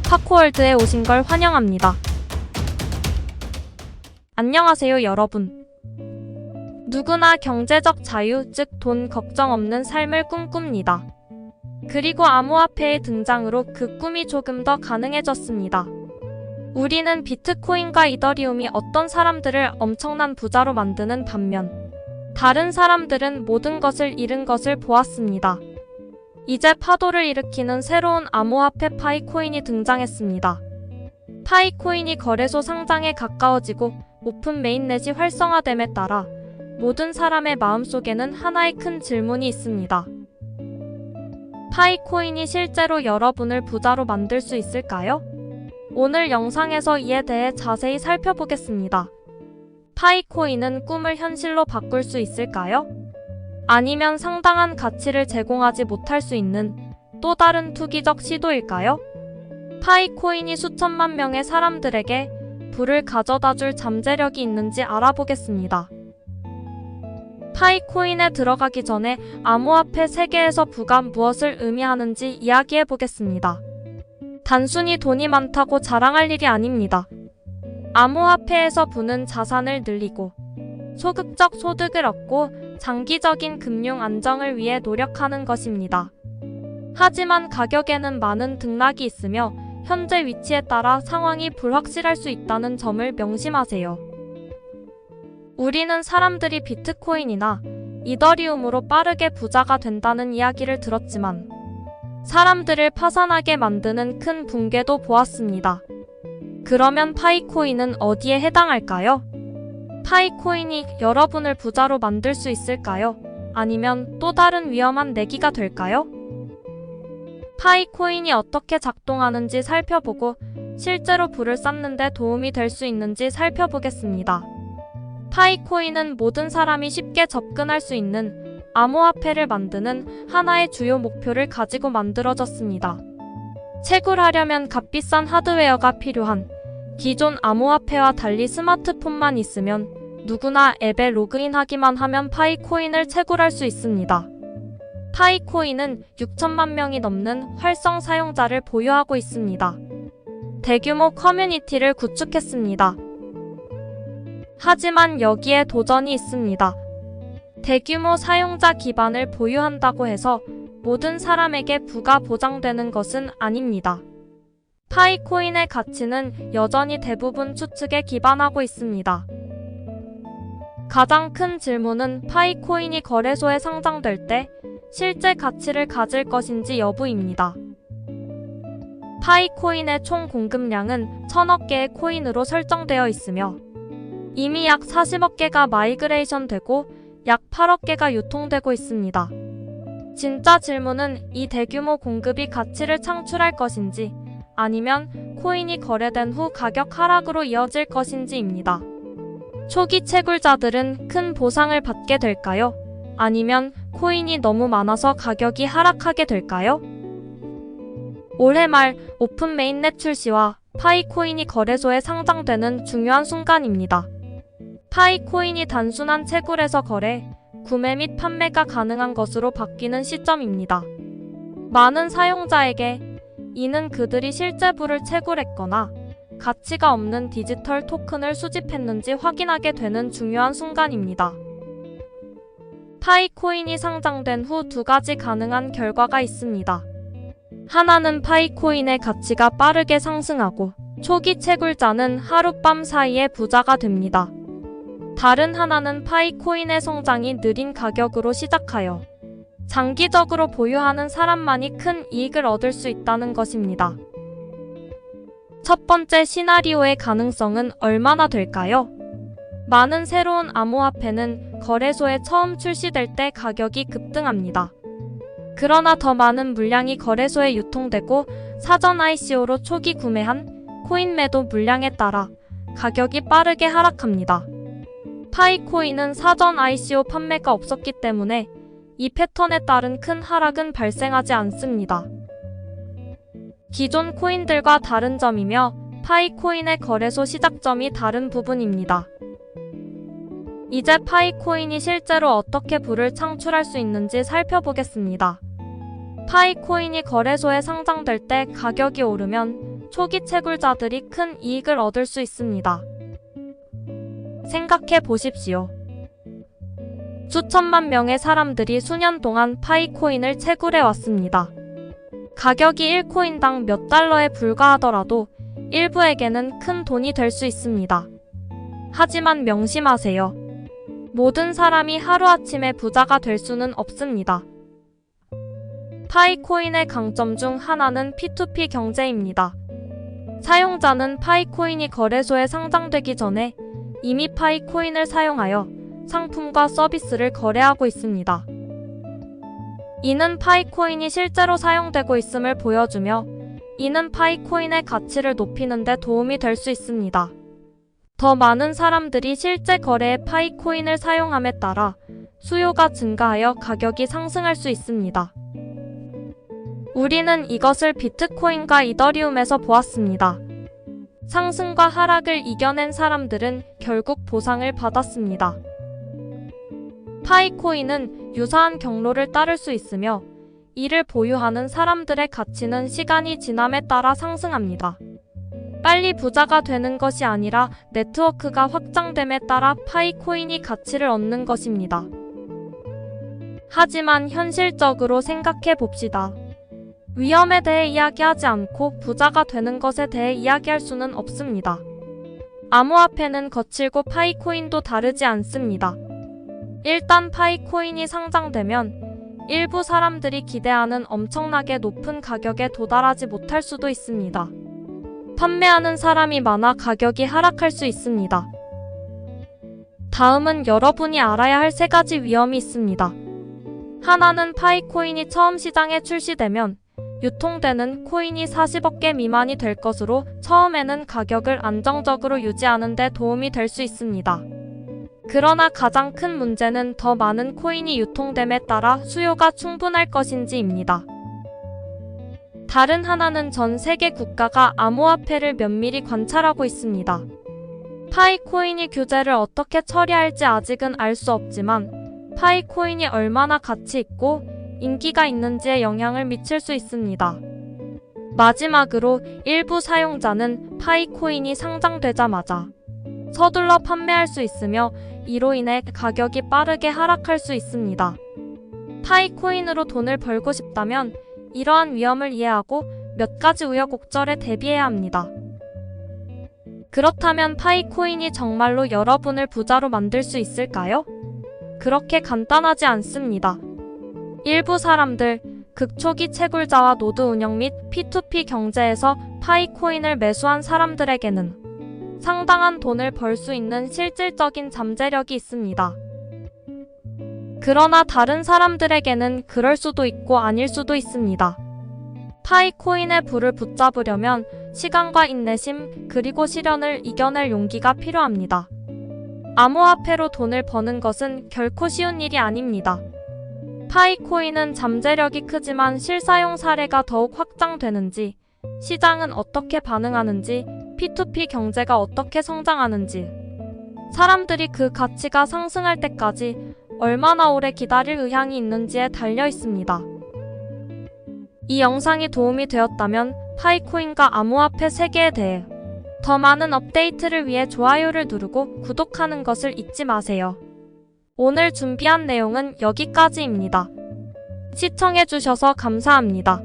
파코월드에 오신 걸 환영합니다. 안녕하세요, 여러분. 누구나 경제적 자유, 즉 돈 걱정 없는 삶을 꿈꿉니다. 그리고 암호화폐의 등장으로 그 꿈이 조금 더 가능해졌습니다. 우리는 비트코인과 이더리움이 어떤 사람들을 엄청난 부자로 만드는 반면 다른 사람들은 모든 것을 잃은 것을 보았습니다. 이제 파도를 일으키는 새로운 암호화폐 파이코인이 등장했습니다. 파이코인이 거래소 상장에 가까워지고 오픈 메인넷이 활성화됨에 따라 모든 사람의 마음속에는 하나의 큰 질문이 있습니다. 파이코인이 실제로 여러분을 부자로 만들 수 있을까요? 오늘 영상에서 이에 대해 자세히 살펴보겠습니다. 파이코인은 꿈을 현실로 바꿀 수 있을까요? 아니면 상당한 가치를 제공하지 못할 수 있는 또 다른 투기적 시도일까요? 파이코인이 수천만 명의 사람들에게 부를 가져다줄 잠재력이 있는지 알아보겠습니다. 파이코인에 들어가기 전에 암호화폐 세계에서 부가 무엇을 의미하는지 이야기해 보겠습니다. 단순히 돈이 많다고 자랑할 일이 아닙니다. 암호화폐에서 부는 자산을 늘리고 소극적 소득을 얻고 장기적인 금융 안정을 위해 노력하는 것입니다. 하지만 가격에는 많은 등락이 있으며 현재 위치에 따라 상황이 불확실할 수 있다는 점을 명심하세요. 우리는 사람들이 비트코인이나 이더리움으로 빠르게 부자가 된다는 이야기를 들었지만 사람들을 파산하게 만드는 큰 붕괴도 보았습니다. 그러면 파이코인은 어디에 해당할까요? 파이코인이 여러분을 부자로 만들 수 있을까요? 아니면 또 다른 위험한 내기가 될까요? 파이코인이 어떻게 작동하는지 살펴보고 실제로 부를 쌓는 데 도움이 될 수 있는지 살펴보겠습니다. 파이코인은 모든 사람이 쉽게 접근할 수 있는 암호화폐를 만드는 하나의 주요 목표를 가지고 만들어졌습니다. 채굴하려면 값비싼 하드웨어가 필요한 기존 암호화폐와 달리 스마트폰만 있으면 누구나 앱에 로그인하기만 하면 파이코인을 채굴할 수 있습니다. 파이코인은 6천만 명이 넘는 활성 사용자를 보유하고 있습니다. 대규모 커뮤니티를 구축했습니다. 하지만 여기에 도전이 있습니다. 대규모 사용자 기반을 보유한다고 해서 모든 사람에게 부가 보장되는 것은 아닙니다. 파이코인의 가치는 여전히 대부분 추측에 기반하고 있습니다. 가장 큰 질문은 파이코인이 거래소에 상장될 때 실제 가치를 가질 것인지 여부입니다. 파이코인의 총 공급량은 1000억 개의 코인으로 설정되어 있으며 이미 약 40억 개가 마이그레이션 되고 약 8억 개가 유통되고 있습니다. 진짜 질문은 이 대규모 공급이 가치를 창출할 것인지 아니면 코인이 거래된 후 가격 하락으로 이어질 것인지입니다. 초기 채굴자들은 큰 보상을 받게 될까요? 아니면 코인이 너무 많아서 가격이 하락하게 될까요? 올해 말 오픈 메인넷 출시와 파이코인이 거래소에 상장되는 중요한 순간입니다. 파이코인이 단순한 채굴에서 거래, 구매 및 판매가 가능한 것으로 바뀌는 시점입니다. 많은 사용자에게 이는 그들이 실제 부를 채굴했거나 가치가 없는 디지털 토큰을 수집했는지 확인하게 되는 중요한 순간입니다. 파이코인이 상장된 후 두 가지 가능한 결과가 있습니다. 하나는 파이코인의 가치가 빠르게 상승하고 초기 채굴자는 하룻밤 사이에 부자가 됩니다. 다른 하나는 파이코인의 성장이 느린 가격으로 시작하여 장기적으로 보유하는 사람만이 큰 이익을 얻을 수 있다는 것입니다. 첫 번째 시나리오의 가능성은 얼마나 될까요? 많은 새로운 암호화폐는 거래소에 처음 출시될 때 가격이 급등합니다. 그러나 더 많은 물량이 거래소에 유통되고 사전 ICO로 초기 구매한 코인 매도 물량에 따라 가격이 빠르게 하락합니다. 파이코인은 사전 ICO 판매가 없었기 때문에 이 패턴에 따른 큰 하락은 발생하지 않습니다. 기존 코인들과 다른 점이며 파이코인의 거래소 시작점이 다른 부분입니다. 이제 파이코인이 실제로 어떻게 부를 창출할 수 있는지 살펴보겠습니다. 파이코인이 거래소에 상장될 때 가격이 오르면 초기 채굴자들이 큰 이익을 얻을 수 있습니다. 생각해 보십시오. 수천만 명의 사람들이 수년 동안 파이코인을 채굴해 왔습니다. 가격이 1코인당 몇 달러에 불과하더라도 일부에게는 큰 돈이 될 수 있습니다. 하지만 명심하세요. 모든 사람이 하루아침에 부자가 될 수는 없습니다. 파이코인의 강점 중 하나는 P2P 경제입니다. 사용자는 파이코인이 거래소에 상장되기 전에 이미 파이코인을 사용하여 상품과 서비스를 거래하고 있습니다. 이는 파이코인이 실제로 사용되고 있음을 보여주며 이는 파이코인의 가치를 높이는 데 도움이 될 수 있습니다. 더 많은 사람들이 실제 거래에 파이코인을 사용함에 따라 수요가 증가하여 가격이 상승할 수 있습니다. 우리는 이것을 비트코인과 이더리움에서 보았습니다. 상승과 하락을 이겨낸 사람들은 결국 보상을 받았습니다. 파이코인은 유사한 경로를 따를 수 있으며 이를 보유하는 사람들의 가치는 시간이 지남에 따라 상승합니다. 빨리 부자가 되는 것이 아니라 네트워크가 확장됨에 따라 파이코인이 가치를 얻는 것입니다. 하지만 현실적으로 생각해 봅시다. 위험에 대해 이야기하지 않고 부자가 되는 것에 대해 이야기할 수는 없습니다. 암호화폐는 거칠고 파이코인도 다르지 않습니다. 일단 파이코인이 상장되면 일부 사람들이 기대하는 엄청나게 높은 가격에 도달하지 못할 수도 있습니다. 판매하는 사람이 많아 가격이 하락할 수 있습니다. 다음은 여러분이 알아야 할 3가지 위험이 있습니다. 하나는 파이코인이 처음 시장에 출시되면 유통되는 코인이 40억 개 미만이 될 것으로 처음에는 가격을 안정적으로 유지하는 데 도움이 될 수 있습니다. 그러나 가장 큰 문제는 더 많은 코인이 유통됨에 따라 수요가 충분할 것인지입니다. 다른 하나는 전 세계 국가가 암호화폐를 면밀히 관찰하고 있습니다. 파이코인이 규제를 어떻게 처리할지 아직은 알 수 없지만 파이코인이 얼마나 가치 있고 인기가 있는지에 영향을 미칠 수 있습니다. 마지막으로 일부 사용자는 파이코인이 상장되자마자 서둘러 판매할 수 있으며 이로 인해 가격이 빠르게 하락할 수 있습니다. 파이코인으로 돈을 벌고 싶다면 이러한 위험을 이해하고 몇 가지 우여곡절에 대비해야 합니다. 그렇다면 파이코인이 정말로 여러분을 부자로 만들 수 있을까요? 그렇게 간단하지 않습니다. 일부 사람들, 극초기 채굴자와 노드 운영 및 P2P 경제에서 파이코인을 매수한 사람들에게는 상당한 돈을 벌 수 있는 실질적인 잠재력이 있습니다. 그러나 다른 사람들에게는 그럴 수도 있고 아닐 수도 있습니다. 파이코인의 불을 붙잡으려면 시간과 인내심 그리고 시련을 이겨낼 용기가 필요합니다. 암호화폐로 돈을 버는 것은 결코 쉬운 일이 아닙니다. 파이코인은 잠재력이 크지만 실사용 사례가 더욱 확장되는지, 시장은 어떻게 반응하는지, P2P 경제가 어떻게 성장하는지, 사람들이 그 가치가 상승할 때까지 얼마나 오래 기다릴 의향이 있는지에 달려 있습니다. 이 영상이 도움이 되었다면 파이코인과 암호화폐 세계에 대해 더 많은 업데이트를 위해 좋아요를 누르고 구독하는 것을 잊지 마세요. 오늘 준비한 내용은 여기까지입니다. 시청해주셔서 감사합니다.